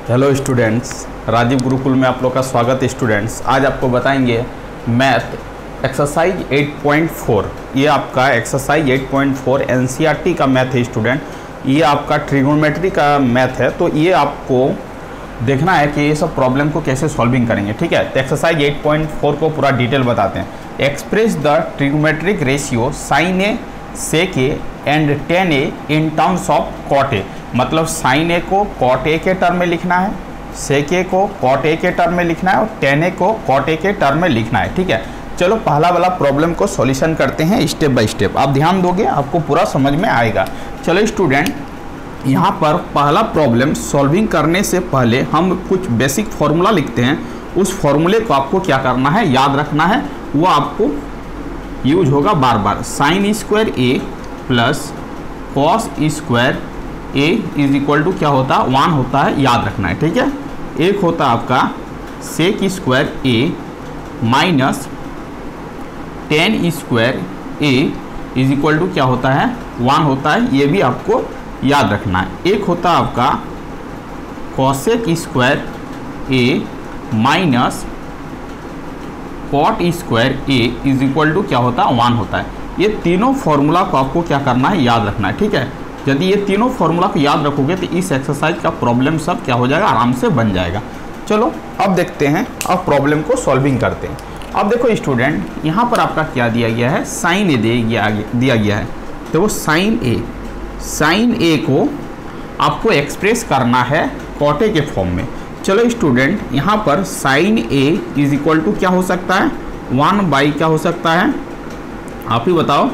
Hello students, Rajiv Gurukul में आप लोग का स्वागत है। स्टूडेंट्स, आज आपको बताएंगे मैथ एक्सरसाइज 8.4। ये आपका एक्सरसाइज 8.4 एनसीईआरटी का मैथ है। स्टूडेंट, ये आपका ट्रिगोनोमेट्री का मैथ है, तो ये आपको देखना है कि ये सब प्रॉब्लम को कैसे सॉल्विंग करेंगे। ठीक है, तो एक्सरसाइज 8.4 को पूरा डिटेल बताते हैं। Express the trigonometric ratio sine A sec A and tan A in terms of cot A. मतलब साइन ए को कॉट ए के टर्म में लिखना है, सेक ए को कॉट ए के टर्म में लिखना है और टेन ए को कॉट ए के टर्म में लिखना है। ठीक है, चलो पहला वाला प्रॉब्लम को सॉल्यूशन करते हैं स्टेप बाय स्टेप। आप ध्यान दोगे आपको पूरा समझ में आएगा। चलो स्टूडेंट, यहाँ पर पहला प्रॉब्लम सॉल्विंग करने से पहले हम कुछ बेसिक फार्मूला लिखते हैं। उस फार्मूले को आपको क्या करना है, याद रखना है। वो आपको यूज होगा बार बार। Sine square A plus cos square A is equal to क्या होता है, 1 होता है, याद रखना है। ठीक है, एक होता है आपका sec square A minus tan square A is equal to क्या होता है, 1 होता है। ये भी आपको याद रखना है। एक होता है आपका cosec square A minus cot square A is equal to क्या होता है, 1 होता है। ये तीनों फॉर्मूला को आपको क्या करना है, याद रखना है। ठीक है, यदि ये तीनों फॉर्मूला को याद रखोगे तो इस एक्सरसाइज का प्रॉब्लम सब क्या हो जाएगा, आराम से बन जाएगा। चलो अब देखते हैं, अब प्रॉब्लम को सॉल्विंग करते हैं। अब देखो स्टूडेंट, यहाँ पर आपका क्या दिया गया है, साइन ए दिया गया है। तो वो साइन ए को आपको एक्सप्रेस करना है कॉट ए के फॉर्म में। चलो स्टूडेंट, यहाँ पर sine A is equal to क्या हो सकता है, 1 बाई क्या हो सकता है, आप ही बताओ,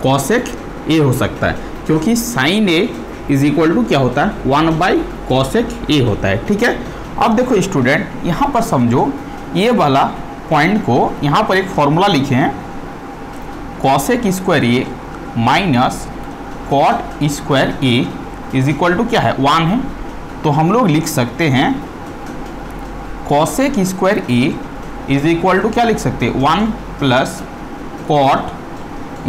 कॉसेक ए हो सकता है, क्योंकि sine A is equal to क्या होता है, 1 बाई कॉसेक ए होता है। ठीक है, अब देखो स्टूडेंट, यहाँ पर समझो ये वाला पॉइंट को, यहाँ पर एक फॉर्मूला लिखे हैं, cosec square A minus cot square A is equal to क्या है, 1 है। तो हम लोग लिख सकते हैं cosec square A is equal to क्या लिख सकते हैं, 1 प्लस कॉट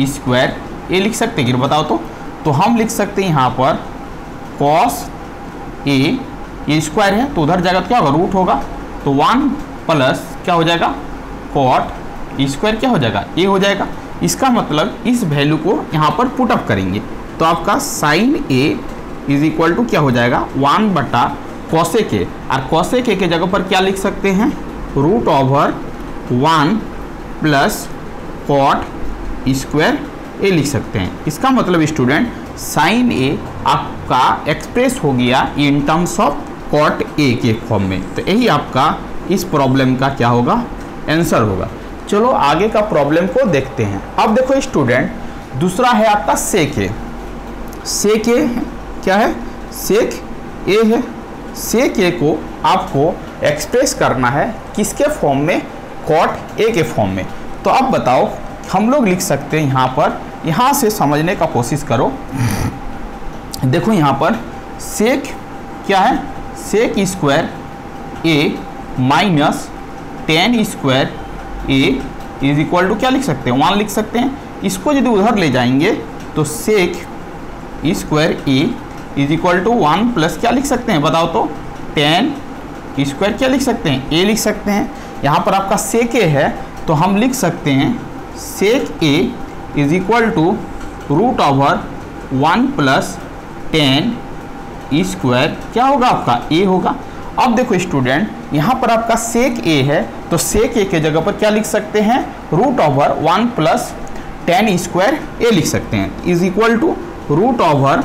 स्क्वायर ए लिख सकते हैं कि बताओ। तो हम लिख सकते हैं यहाँ पर कॉस ए स्क्वायर है तो उधर जाएगा तो क्या होगा, रूट होगा। तो 1 प्लस क्या हो जाएगा, कॉट स्क्वायर क्या हो जाएगा, ए हो जाएगा। इसका मतलब इस वैल्यू को यहाँ पर पुट अप करेंगे तो आपका sine A is equal to क्या हो जाएगा, 1 बटा कॉसेक ए। और कॉसेक ए के जगह पर क्या लिख सकते हैं, root over 1 plus cot square A लिख सकते हैं। इसका मतलब स्टूडेंट, साइन ए आपका एक्सप्रेस हो गया in terms of cot A के फॉर्म में। तो यही आपका इस प्रॉब्लम का क्या होगा, आंसर होगा। चलो आगे का प्रॉब्लम को देखते हैं। अब देखो स्टूडेंट, दूसरा है आपका सेक ए। सेक ए क्या है, सेक ए है। सेक ए को आपको एक्सप्रेस करना है किसके फॉर्म में, कॉट ए के फॉर्म में। तो अब बताओ, हम लोग लिख सकते हैं यहाँ पर, यहाँ से समझने का कोशिश करो। देखो यहाँ पर सेक क्या है, sec square A minus tan square A is equal to क्या लिख सकते हैं, 1 लिख सकते हैं। इसको यदि उधर ले जाएंगे तो sec square A is equal to 1 plus क्या लिख सकते हैं, बताओ तो, टेन स्क्वायर क्या लिख सकते हैं, ए लिख सकते हैं। यहाँ पर आपका सेक ए है तो हम लिख सकते हैं sec A is equal to root over 1 plus tan square क्या होगा आपका, ए होगा। अब देखो स्टूडेंट, यहाँ पर आपका सेक ए है तो सेक ए के जगह पर क्या लिख सकते हैं, root over 1 plus tan square A लिख सकते हैं, is equal to root over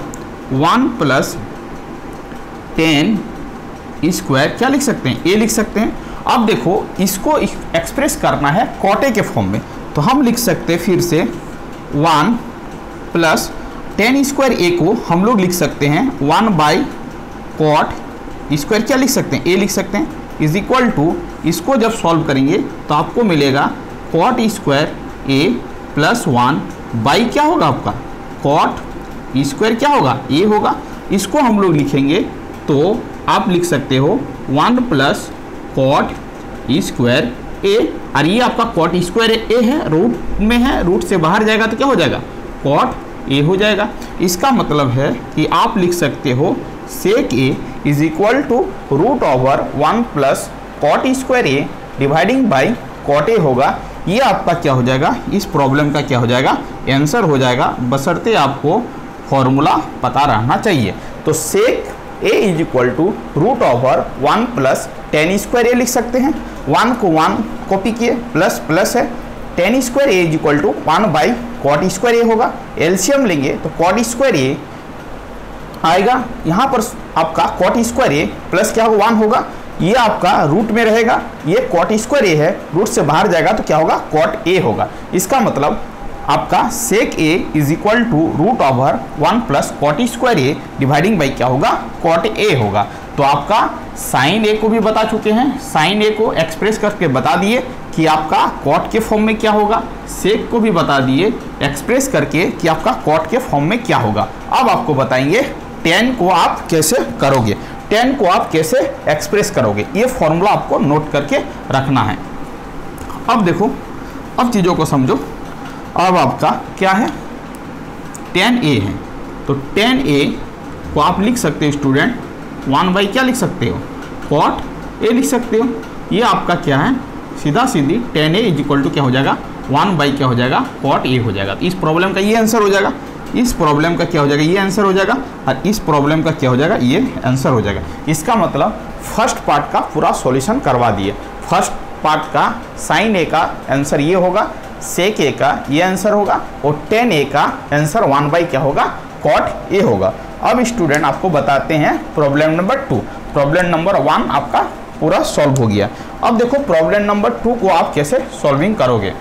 1 plus tan square क्या लिख सकते हैं, ए लिख सकते हैं। अब देखो, इसको एक्सप्रेस करना है कॉट ए के फॉर्म में, तो हम लिख सकते हैं फिर से 1 प्लस टेन स्क्वायर ए को हम लोग लिख सकते हैं 1 बाई कॉट स्क्वायर क्या लिख सकते हैं, ए लिख सकते हैं, इज इक्वल टू, इसको जब सॉल्व करेंगे तो आपको मिलेगा cot square A plus 1 by क्या होगा आपका, कॉट स्क्वायर क्या होगा, ए होगा। इसको हम लोग लिखेंगे तो आप लिख सकते हो 1 प्लस कॉट स्क्वायर ए, और ये आपका कॉट स्क्वायर ए है, रूट में है, रूट से बाहर जाएगा तो क्या हो जाएगा, कॉट ए हो जाएगा। इसका मतलब है कि आप लिख सकते हो sec A is equal to root over 1 plus cot square A dividing by cot A होगा। ये आपका क्या हो जाएगा, इस प्रॉब्लम का क्या हो जाएगा, आंसर हो जाएगा, बशर्ते आपको फॉर्मूला पता रहना चाहिए। तो sec A is equal to root over 1 plus tan square A लिख सकते हैं। 1 को 1 कॉपी किए, प्लस प्लस है, tan square A is equal to 1 by cot square A होगा। एलसीएम लेंगे तो कॉट स्क्वायर ए आएगा, यहाँ पर आपका कॉट स्क्वायर ए प्लस क्या होगा 1 होगा, ये आपका रूट में रहेगा, ये कॉट स्क्वायर ए है, रूट से बाहर जाएगा तो क्या होगा, कॉट ए होगा। इसका मतलब आपका sec A is equal to root over 1 plus cot square A dividing by क्या होगा, कॉट ए होगा। तो आपका साइन ए को भी बता चुके हैं, साइन ए को एक्सप्रेस करके बता दिए कि आपका कॉट के फॉर्म में क्या होगा, सेक को भी बता दिए एक्सप्रेस करके कि आपका कॉट के फॉर्म में क्या होगा। अब आपको बताएंगे टेन को आप कैसे करोगे, टेन को आप कैसे एक्सप्रेस करोगे, ये फॉर्मूला आपको नोट करके रखना है। अब देखो, अब चीज़ों को समझो। अब आपका क्या है, टेन ए है, तो टेन ए को आप लिख सकते हो स्टूडेंट 1 बाई क्या लिख सकते हो, कॉट ए लिख सकते हो। ये आपका क्या है, सीधा सीधी tan A is equal to क्या हो जाएगा, 1 बाई क्या हो जाएगा, कॉट ए हो जाएगा। तो इस प्रॉब्लम का ये आंसर हो जाएगा, इस प्रॉब्लम का क्या हो जाएगा, ये आंसर हो जाएगा, और इस प्रॉब्लम का क्या हो जाएगा, ये आंसर हो जाएगा। इसका मतलब फर्स्ट पार्ट का पूरा सॉल्यूशन करवा दिए। फर्स्ट पार्ट का साइन ए का आंसर ये होगा, सेक ए का ये आंसर होगा, और टेन ए का आंसर 1 बाई क्या होगा, कॉट ए होगा। अब स्टूडेंट आपको बताते हैं प्रॉब्लम नंबर 2। प्रॉब्लम नंबर 1 आपका पूरा सॉल्व हो गया। अब देखो प्रॉब्लम नंबर 2 को आप कैसे सॉल्विंग करोगे।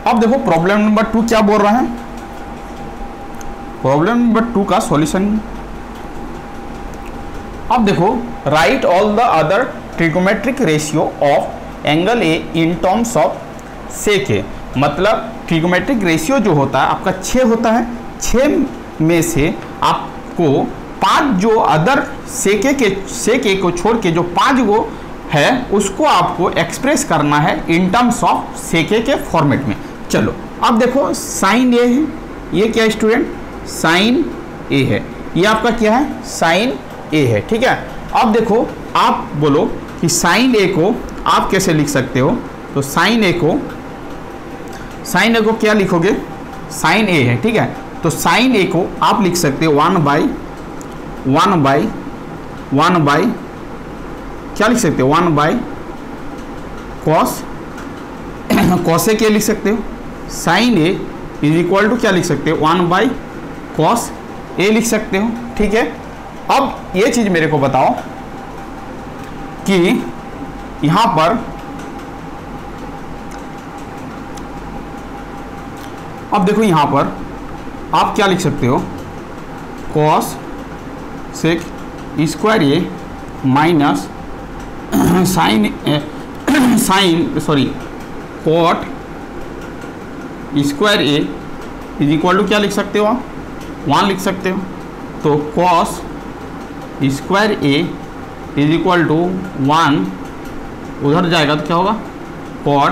अब देखो प्रॉब्लम नंबर 2 क्या बोल रहा है, प्रॉब्लम नंबर 2 का सॉल्यूशन। अब देखो, right all the other trigonometric ratio of angle A in terms of sec A. मतलब ट्रिगोमेट्रिक रेशियो जो होता है आपका 6 होता है, 6 में से आपको 5 जो अदर सेक ए को छोड़ के जो 5 गो है उसको आपको एक्सप्रेस करना है इन टर्म्स ऑफ सेक ए के फॉर्मेट में। चलो अब देखो, साइन ए है, ये क्या है स्टूडेंट, साइन ए है, ये आपका क्या है, साइन ए है, ठीक है। अब देखो आप बोलो कि साइन ए को आप कैसे लिख सकते हो, तो साइन ए को क्या लिखोगे, साइन ए है, ठीक है। तो साइन ए को आप लिख सकते हो 1 बाई क्या लिख सकते हो, 1 बाई कॉस ए के लिख सकते हो। Sine A is equal to क्या लिख सकते हो, 1 बाई कॉस ए लिख सकते हो, ठीक है। अब ये चीज़ मेरे को बताओ कि यहाँ पर अब देखो, यहाँ पर आप क्या लिख सकते हो, cosec square A minus cot square A is equal to क्या लिख सकते हो आप, 1 लिख सकते हो। तो cos square A is equal to 1, उधर जाएगा तो क्या होगा, कॉट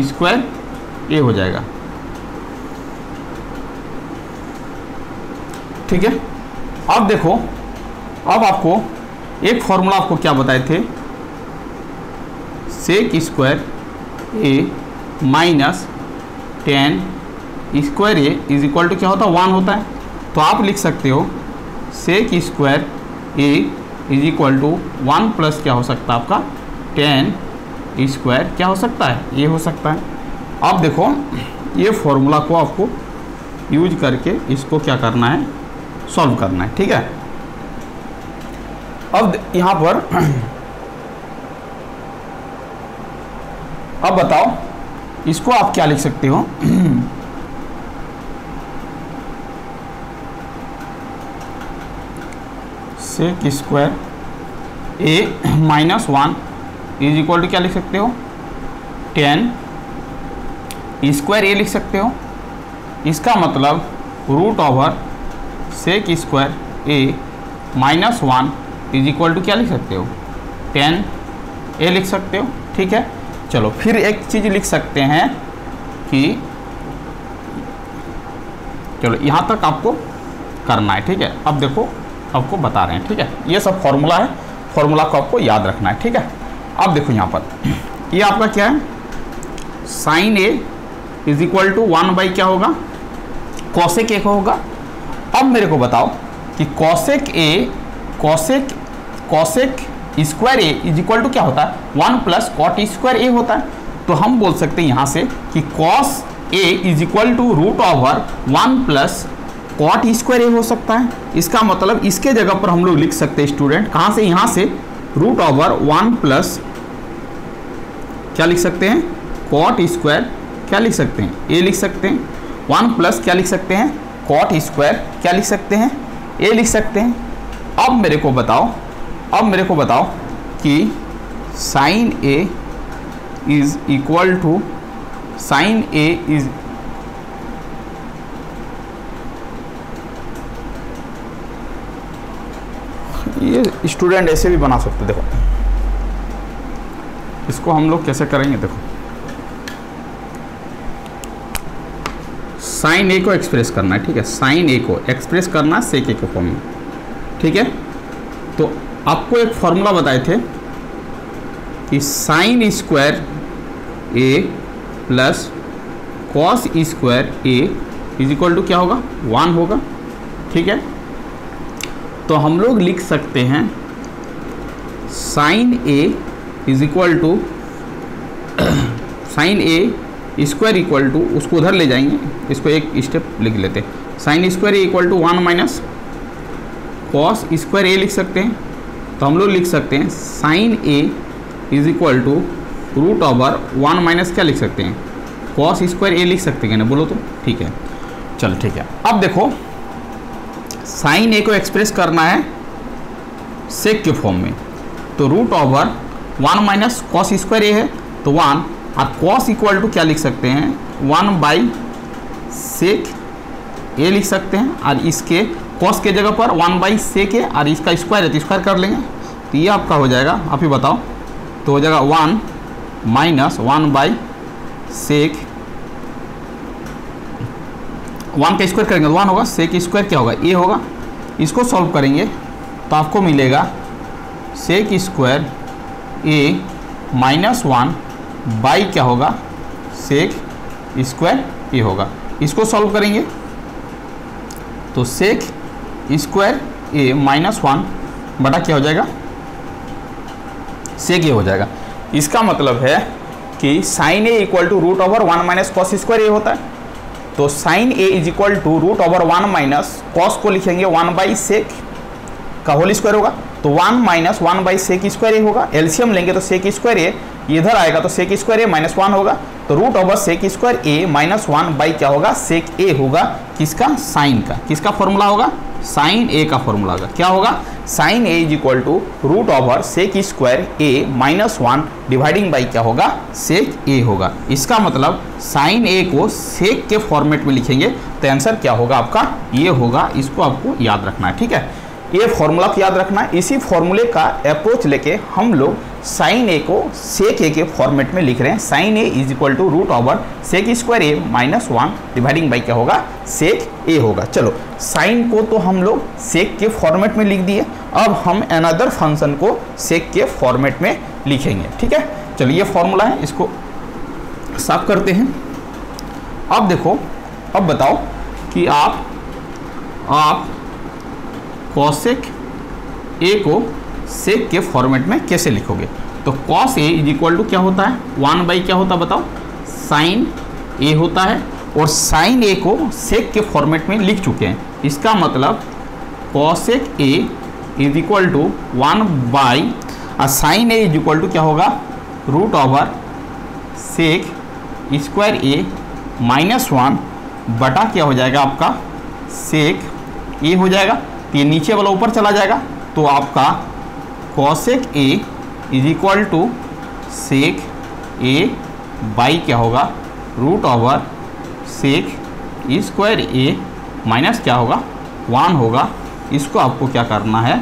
स्क्वायर ए हो जाएगा, ठीक है। अब देखो, अब आपको एक फॉर्मूला आपको क्या बताए थे, sec square A minus tan square A is equal to क्या होता है, 1 होता है। तो आप लिख सकते हो sec square A is equal to 1 plus क्या हो सकता है आपका, टेन स्क्वायर क्या हो सकता है, ये हो सकता है। अब देखो, ये फॉर्मूला को आपको यूज करके इसको क्या करना है, सॉल्व करना है, ठीक है। अब यहाँ पर अब बताओ इसको आप क्या लिख सकते हो, sec square A minus 1 is equal to क्या लिख सकते हो, 10 स्क्वायर ए लिख सकते हो। इसका मतलब root over sec square A minus 1 is equal to क्या लिख सकते हो, 10a लिख सकते हो। ठीक है, चलो फिर एक चीज़ लिख सकते हैं कि चलो यहाँ तक आपको करना है। ठीक है, अब देखो आपको बता रहे हैं। ठीक है, ये सब फॉर्मूला है, फॉर्मूला को आपको याद रखना है। ठीक है, अब देखो यहाँ पर ये आपका क्या है, sine A is equal to 1 by क्या होगा, कॉसेक ए होगा। अब मेरे को बताओ कि cosec square A is equal to क्या होता है, 1 प्लस कॉट स्क्वायर ए होता है। तो हम बोल सकते हैं यहाँ से कि cos A is equal to root over 1 plus cot square A हो सकता है। इसका मतलब इसके जगह पर हम लोग लिख सकते हैं स्टूडेंट, कहाँ से, यहाँ से रूट ओवर 1 प्लस क्या लिख सकते हैं, कॉट स्क्वायर क्या लिख सकते हैं, ए लिख सकते हैं। 1 प्लस क्या लिख सकते हैं, कॉट स्क्वायर क्या लिख सकते हैं, ए लिख सकते हैं। अब मेरे को बताओ कि sine A is equal to sine A is ये स्टूडेंट ऐसे भी बना सकते। देखो इसको हम लोग कैसे करेंगे, देखो साइन ए को एक्सप्रेस करना है। ठीक है, साइन ए को एक्सप्रेस करना सेक ए के फॉर्म में। ठीक है, तो आपको एक फॉर्मूला बताए थे कि sine square A plus cos square A is equal to क्या होगा, 1 होगा। ठीक है, तो हम लोग लिख सकते हैं sine A is equal to sine A square equal to, उसको उधर ले जाएंगे, इसको एक स्टेप लिख लेते हैं, sine square A equal to 1 minus cos square A लिख सकते हैं। तो हम लोग लिख सकते हैं sine A is equal to root over 1 minus क्या लिख सकते हैं, कॉस स्क्वायर ए लिख सकते हैं ना, बोलो तो। ठीक है, चल ठीक है। अब देखो साइन ए को एक्सप्रेस करना है सेक के फॉर्म में, तो root over 1 minus cos square A है तो 1, और कॉस इक्वल टू क्या लिख सकते हैं, 1 बाई सेक ए लिख सकते हैं, और इसके कॉस के जगह पर 1 बाई सेक ए, और इसका स्क्वायर है तो स्क्वायर कर लेंगे। तो ये आपका हो जाएगा, आप ही बताओ, तो हो जाएगा 1 माइनस 1 बाई सेक, 1 का स्क्वायर करेंगे तो 1 होगा, सेक स्क्वायर क्या होगा, ए होगा। इसको सॉल्व करेंगे तो आपको मिलेगा sec square A minus 1 by क्या होगा, सेक स्क्वायर ए होगा। इसको सॉल्व करेंगे तो सेक स्क्वायर ए माइनस 1 बटा क्या हो जाएगा, सेक ए हो जाएगा। इसका मतलब है कि sine A equal to root over 1 minus cos square A होता है। तो sine A is equal to root over 1 minus cos को लिखेंगे 1 बाई सेक का होल स्क्वायर होगा, तो 1 minus 1 by sec square A होगा। एलसीएम लेंगे तो सेक स्क्वायर ए इधर आएगा तो सेक स्क्वायर ए माइनस 1 होगा, तो root over sec square A minus 1 by क्या होगा, सेक ए होगा। किसका, साइन का। किसका फॉर्मूला होगा, साइन ए का फॉर्मूला होगा। क्या होगा, sine A is equal to root over sec square A minus 1 dividing by क्या होगा, सेक ए होगा। इसका मतलब साइन ए को सेक के फॉर्मेट में लिखेंगे तो आंसर क्या होगा आपका, ये होगा। इसको आपको याद रखना है। ठीक है, ये फॉर्मूला को याद रखना है। इसी फॉर्मूले का अप्रोच लेके हम लोग साइन ए को सेक ए के फॉर्मेट में लिख रहे हैं। Sine A is equal to root over sec square A minus 1 dividing by क्या होगा, सेक ए होगा। चलो साइन को तो हम लोग सेक के फॉर्मेट में लिख दिए, अब हम अनदर फंक्शन को सेक के फॉर्मेट में लिखेंगे। ठीक है, चलो ये फॉर्मूला है, इसको साफ करते हैं। अब देखो, अब बताओ कि आप कॉसेक ए को सेक के फॉर्मेट में कैसे लिखोगे। तो cos A is equal to क्या होता है, 1 बाई क्या होता है बताओ, साइन ए होता है। और साइन ए को सेक के फॉर्मेट में लिख चुके हैं। इसका मतलब cosec A is equal to 1 by sine A is equal to क्या होगा, root over sec square A minus 1 बटा क्या हो जाएगा आपका, सेक ए हो जाएगा। ये नीचे वाला ऊपर चला जाएगा, तो आपका cosec A is equal to sec A by क्या होगा, root over sec square A minus क्या होगा, 1 होगा। इसको आपको क्या करना है,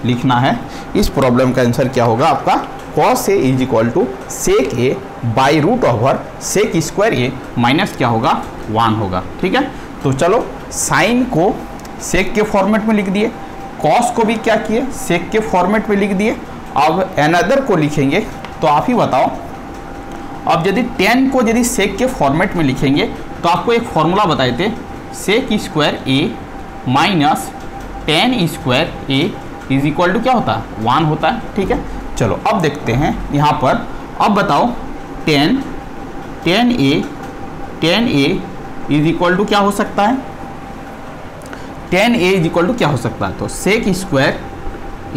लिखना है। इस प्रॉब्लम का आंसर क्या होगा आपका cos A is equal to sec A by root over sec square A minus क्या होगा 1 होगा। ठीक है, तो चलो साइन को सेक के फॉर्मेट में लिख दिए, cos को भी क्या किए सेक के फॉर्मेट में लिख दिए। अब अनदर को लिखेंगे तो आप ही बताओ, अब यदि tan को यदि सेक के फॉर्मेट में लिखेंगे तो आपको एक फॉर्मूला बताए थे, sec square A minus tan square A is equal to क्या होता है 1 होता है। ठीक है, चलो अब देखते हैं यहाँ पर। अब बताओ tan A is equal to क्या हो सकता है, tan A is equal to क्या हो सकता है, तो सेक स्क्वायर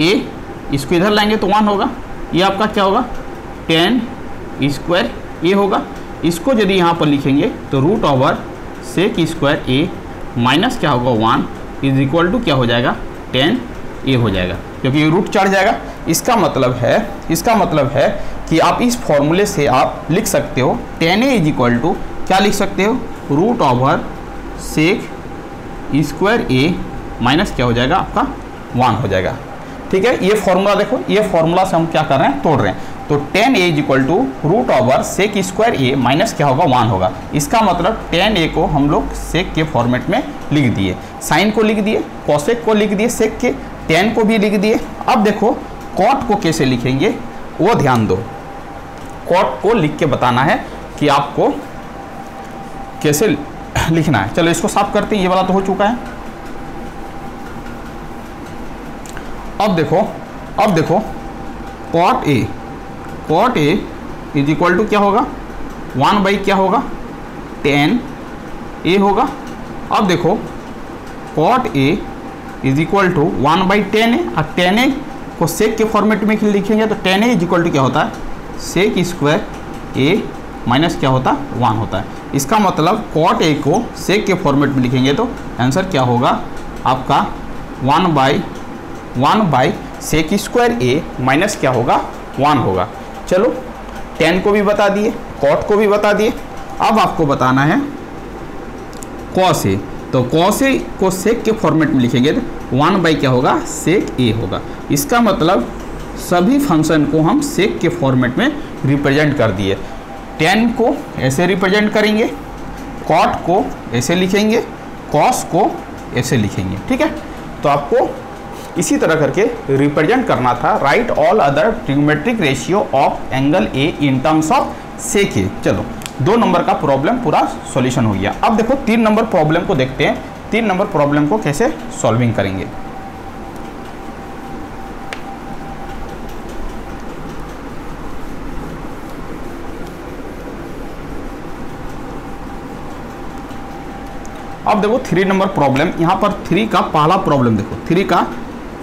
A इसको इधर लाएंगे तो 1 होगा, ये आपका क्या होगा tan स्क्वायर A होगा। इसको यदि यहाँ पर लिखेंगे तो root over sec square A minus क्या होगा 1 इज इक्वल टू क्या हो जाएगा tan A हो जाएगा, क्योंकि ये रूट चढ़ जाएगा। इसका मतलब है कि आप इस फॉर्मूले से आप लिख सकते हो tan A is equal to क्या लिख सकते हो root over sec square A minus क्या हो जाएगा आपका 1 हो जाएगा। ठीक है, ये फॉर्मूला देखो, ये फॉर्मूला से हम क्या कर रहे हैं तोड़ रहे हैं। तो tan A is equal to root over sec square A minus क्या होगा 1 होगा। इसका मतलब tan A को हम लोग सेक के फॉर्मेट में लिख दिए, साइन को लिख दिए, कोसेक को लिख दिए सेक के, tan को भी लिख दिए। अब देखो कॉट को कैसे लिखेंगे वो ध्यान दो, कॉट को लिख के बताना है कि आपको कैसे लिखना है। चलो इसको साफ करते हैं, ये वाला तो हो चुका है। अब देखो cot A is equal to क्या होगा 1 बाई क्या होगा tan A होगा। अब देखो cot A is equal to 1 by tan A, और tan A को सेक के फॉर्मेट में लिखेंगे तो tan A is equal to क्या होता है सेक स्क्वायर A माइनस क्या होता है 1 होता है। इसका मतलब कॉट A को सेक के फॉर्मेट में लिखेंगे तो आंसर क्या होगा आपका 1 by sec square A minus क्या होगा 1 होगा। चलो tan को भी बता दिए, कॉट को भी बता दिए। अब आपको बताना है cos A, तो cos A को सेक के फॉर्मेट में लिखेंगे तो 1 बाई क्या होगा सेक A होगा। इसका मतलब सभी फंक्शन को हम सेक के फॉर्मेट में रिप्रेजेंट कर दिए। tan को ऐसे रिप्रेजेंट करेंगे, कॉट को ऐसे लिखेंगे, cos को ऐसे लिखेंगे। ठीक है, तो आपको इसी तरह करके रिप्रेजेंट करना था। Right all other trigonometric ratio of angle A in terms of sec A। चलो 2 नंबर का प्रॉब्लम पूरा सॉल्यूशन हो गया। अब देखो 3 नंबर प्रॉब्लम को देखते हैं, 3 नंबर प्रॉब्लम को कैसे सॉल्विंग करेंगे। अब देखो 3 नंबर प्रॉब्लम, यहाँ पर 3 का पहला प्रॉब्लम देखो, 3 का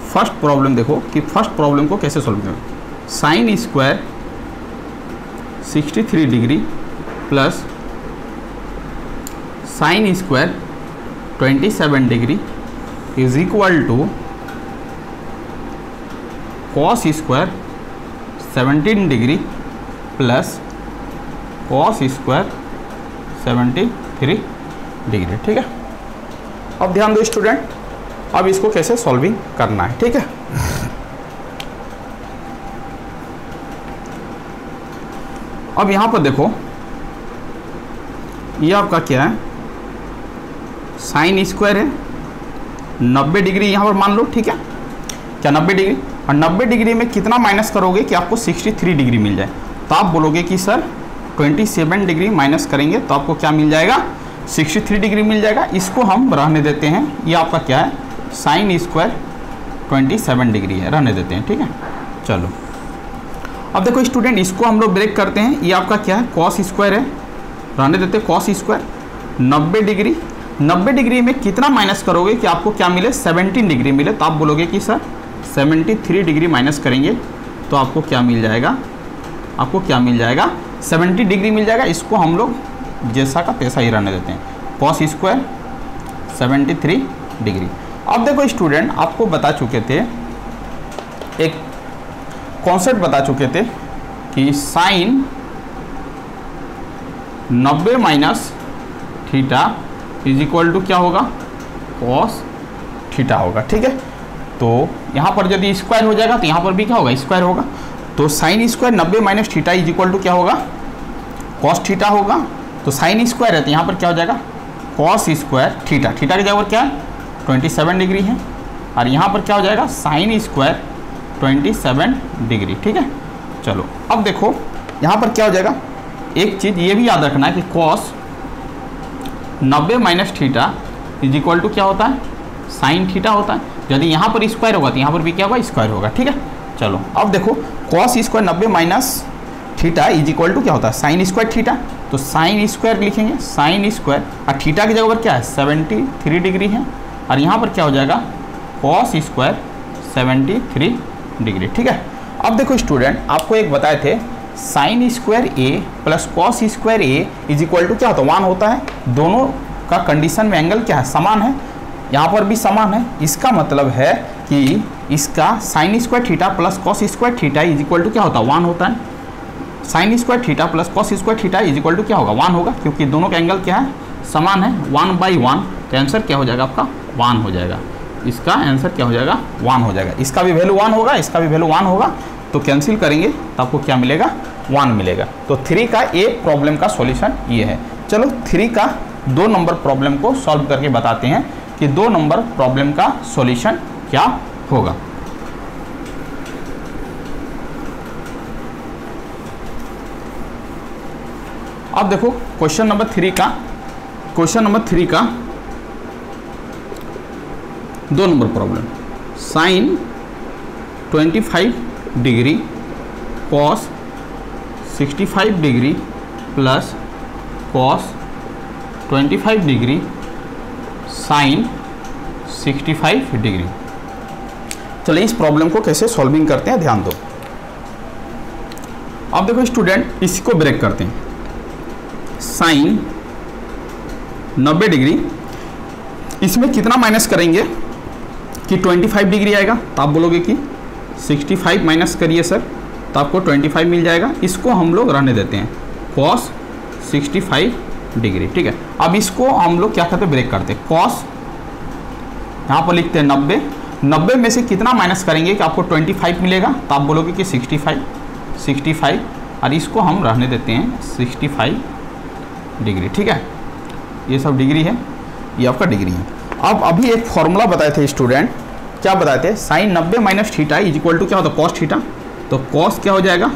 फर्स्ट प्रॉब्लम देखो कि फर्स्ट प्रॉब्लम को कैसे सोल्व करें। Sine square 63 degree plus sine square 27 degree is equal to cos square 17 degree plus cos square 73 degree. ठीक है, अब ध्यान दो स्टूडेंट, अब इसको कैसे सॉल्विंग करना है। ठीक है, अब यहां पर देखो ये आपका क्या है साइन स्क्वायर है 90 डिग्री यहाँ पर मान लो। ठीक है, क्या 90 डिग्री, और 90 डिग्री में कितना माइनस करोगे कि आपको 63 डिग्री मिल जाए। तो आप बोलोगे कि सर 27 डिग्री माइनस करेंगे तो आपको क्या मिल जाएगा 63 डिग्री मिल जाएगा। इसको हम रहने देते हैं, ये आपका क्या है साइन स्क्वायर 27 डिग्री है, रहने देते हैं। ठीक है, चलो अब देखो स्टूडेंट इसको हम लोग ब्रेक करते हैं। ये आपका क्या है कॉस स्क्वायर है, रहने देते हैं कॉस स्क्वायर 90 डिग्री। 90 डिग्री में कितना माइनस करोगे कि आपको क्या मिले 17 डिग्री मिले। तो आप बोलोगे कि सर 73 डिग्री माइनस करेंगे तो आपको क्या मिल जाएगा, आपको क्या मिल जाएगा 70 डिग्री मिल जाएगा। इसको हम लोग जैसा का तैसा ही रहने देते हैं, कॉस स्क्वायर 73 डिग्री। अब देखो स्टूडेंट आपको बता चुके थे, एक कॉन्सेप्ट बता चुके थे कि sine 90 minus theta is equal to क्या होगा कॉस थीटा होगा। ठीक है, तो यहाँ पर यदि स्क्वायर हो जाएगा तो यहाँ पर भी क्या होगा, स्क्वायर होगा। तो sine square 90 minus theta is equal to क्या होगा, कॉस थीटा होगा। तो साइन स्क्वायर है तो यहाँ पर क्या हो जाएगा, कॉस स्क्वायर थीटा, थीटा की जगह पर क्या है 27 डिग्री है, और यहाँ पर क्या हो जाएगा साइन स्क्वायर 27 डिग्री। ठीक है, चलो अब देखो यहाँ पर क्या हो जाएगा, एक चीज़ ये भी याद रखना है कि cos 90 minus theta is equal to क्या होता है, साइन थीटा होता है। यदि यहाँ पर स्क्वायर होगा तो यहाँ पर भी क्या होगा, स्क्वायर होगा। ठीक है, चलो अब देखो cos square 90 minus theta is equal to क्या होता है, साइन स्क्वायर थीटा। तो साइन स्क्वायर लिखेंगे, साइन स्क्वायर, और थीटा की जगह पर क्या है 73 डिग्री है, और यहाँ पर क्या हो जाएगा कॉस स्क्वायर 73 डिग्री। ठीक है, अब देखो स्टूडेंट आपको एक बताए थे sine square A plus cos square A is equal to क्या होता है, 1 होता है। दोनों का कंडीशन में एंगल क्या है, समान है, यहाँ पर भी समान है। इसका मतलब है कि इसका sine square theta plus cos square theta is equal to क्या होता है, 1 होता है। Sine square theta plus cos square theta is equal to क्या होगा, 1 होगा, क्योंकि दोनों का एंगल क्या है, समान है। 1/1 तो आंसर क्या हो जाएगा आपका 1 हो जाएगा। इसका आंसर क्या हो जाएगा 1 हो जाएगा। इसका भी वैल्यू 1 होगा, इसका भी वैल्यू 1 होगा, तो कैंसिल करेंगे तो आपको क्या मिलेगा 1 मिलेगा। तो 3 का ए प्रॉब्लम का सॉल्यूशन ये है। चलो 3 का 2 नंबर प्रॉब्लम को सॉल्व करके बताते हैं कि 2 नंबर प्रॉब्लम का सॉल्यूशन क्या होगा। अब देखो क्वेश्चन नंबर 3 का 2 number problem, sine 25 degree cos 65 degree plus cos 25 degree sine 65 degree. चलिए इस प्रॉब्लम को कैसे सॉल्विंग करते हैं ध्यान दो। अब देखो स्टूडेंट इसको ब्रेक करते हैं, साइन 90 डिग्री, इसमें कितना माइनस करेंगे कि 25 डिग्री आएगा, तो आप बोलोगे कि 65 माइनस करिए सर, तो आपको 25 मिल जाएगा। इसको हम लोग रहने देते हैं कॉस 65 डिग्री। ठीक है, अब इसको हम लोग क्या करते हैं, ब्रेक करते हैं। कॉस यहाँ पर लिखते हैं 90 में से कितना माइनस करेंगे कि आपको 25 मिलेगा, तो आप बोलोगे कि 65, और इसको हम रहने देते हैं 65 डिग्री। ठीक है, ये सब डिग्री है, ये आपका डिग्री है। अब अभी एक फॉर्मूला बताए थे स्टूडेंट, क्या बताए थे, sine 90 minus theta is equal to क्या होता है, कॉस थीटा। तो कॉस क्या हो जाएगा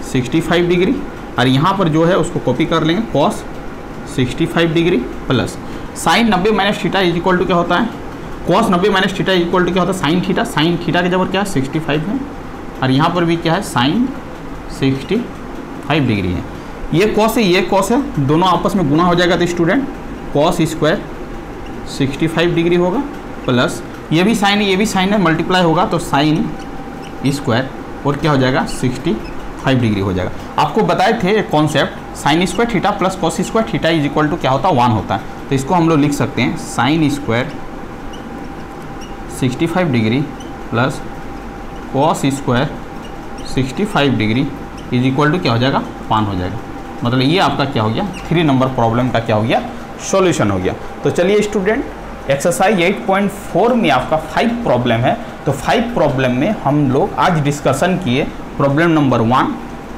65 डिग्री, और यहाँ पर जो है उसको कॉपी कर लेंगे, cos 65 degree plus sine 90 minus theta is equal to क्या होता है, cos 90 minus theta is equal to क्या होता है, साइन थीटा। साइन थीटा के जबर क्या है 65 है, और यहाँ पर भी क्या है साइन 65 डिग्री है। ये कॉस है, ये कॉस है, दोनों आपस में गुना हो जाएगा, तो स्टूडेंट कॉस स्क्वायर 65 डिग्री होगा प्लस ये भी साइन है, ये भी साइन है, मल्टीप्लाई होगा तो साइन स्क्वायर और क्या हो जाएगा 65 डिग्री हो जाएगा। आपको बताए थे एक concept, sine square theta plus cos square theta is equal to क्या होता है 1 होता है। तो इसको हम लोग लिख सकते हैं sine square 65 degree plus cos square 65 degree is equal to क्या हो जाएगा 1 हो जाएगा। मतलब ये आपका क्या हो गया 3 नंबर प्रॉब्लम का क्या हो गया सॉल्यूशन हो गया। तो चलिए स्टूडेंट एक्सरसाइज 8.4 में आपका 5 प्रॉब्लम है। तो 5 प्रॉब्लम में हम लोग आज डिस्कशन किए प्रॉब्लम नंबर 1,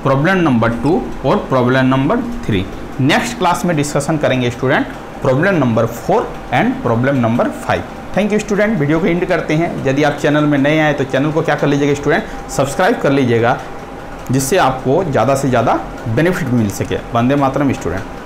प्रॉब्लम नंबर 2 और प्रॉब्लम नंबर 3। नेक्स्ट क्लास में डिस्कशन करेंगे student problem number 4 and problem number 5। Thank you student. Video को एंड करते हैं। यदि आप चैनल में नए आए तो चैनल को क्या कर लीजिएगा स्टूडेंट, सब्सक्राइब कर लीजिएगा, जिससे आपको ज़्यादा से ज़्यादा बेनिफिट मिल सके। वंदे मातरम स्टूडेंट।